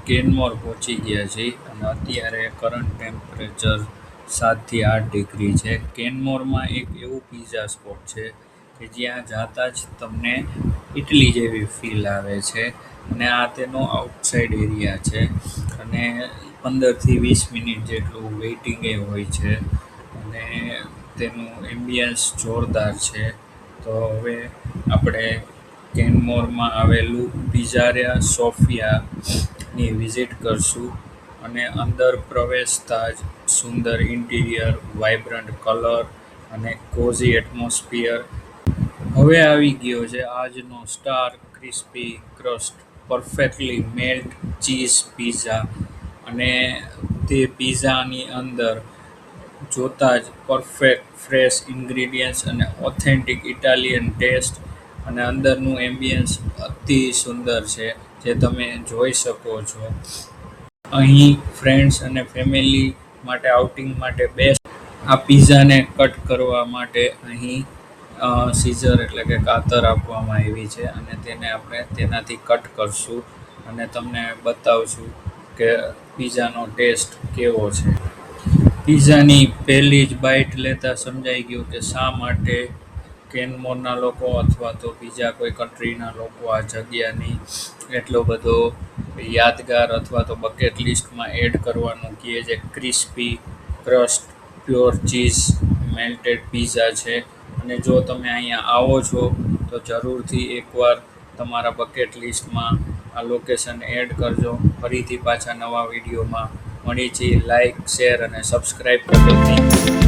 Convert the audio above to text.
કેનમોર પહોંચી ગયા છીએ અને અત્યારે કરંટ ટેમ્પરેચર 7 થી 8 ડિગ્રી છે. કેનમોરમાં એક એવું પિઝા સ્પોટ છે કે જ્યાં જતાં જ તમને ઇટલી જેવી ફીલ આવે છે અને આ તેનો આઉટસાઇડ એરિયા છે અને 15થી 20 મિનિટ જેટલું વેઇટિંગ એ હોય છે અને તેનું એમ્બિયન્સ જોરદાર છે. તો હવે આપણે કેનમોરમાં આવેલું પિઝારિયા સોફિયાની વિઝિટ કરશું અને અંદર પ્રવેશતા જ સુંદર ઇન્ટિરિયર, વાઇબ્રન્ટ કલર અને કોઝી એટમોસ્ફિયર. હવે આવી ગયો છે આજનો star, crispy crust, perfectly melt cheese pizza. અને તે પિઝાની અંદર જોતાં જ પરફેક્ટ ફ્રેશ ઇન્ગ્રીડિયન્ટ્સ અને ઓથેન્ટિક ઇટાલિયન ટેસ્ટ અને અંદરનું એમ્બિયન્સ અતિ સુંદર છે, જે તમે જોઈ શકો છો. અહીં ફ્રેન્ડ્સ અને ફેમિલી માટે આઉટિંગ માટે બેસ્ટ. આ પિઝાને કટ કરવા માટે અહીં સીઝર એટલે કે કાતર આપવામાં આવી છે અને તેને આપણે તેનાથી કટ કરશું અને તમને બતાવશું કે પિઝાનો ટેસ્ટ કેવો છે. પિઝાની પહેલી જ બાઈટ લેતાં સમજાઈ ગયું કે શા માટે કેનમોરના લોકો અથવા તો બીજા કોઈ કન્ટ્રીના લોકો આ જગ્યાની એટલો બધો યાદગાર અથવા તો બકેટ લિસ્ટમાં એડ કરવાનું કહે છે. Crispy crust, pure cheese, melted pizza છે અને જો તમે અહીંયા આવો છો તો જરૂરથી એકવાર તમારા બકેટ લિસ્ટમાં આ લોકેશન એડ કરજો. ફરીથી પાછા નવા વિડીયોમાં મળી છીએ. લાઇક, શેર અને સબસ્ક્રાઈબ કરજો. Thank you.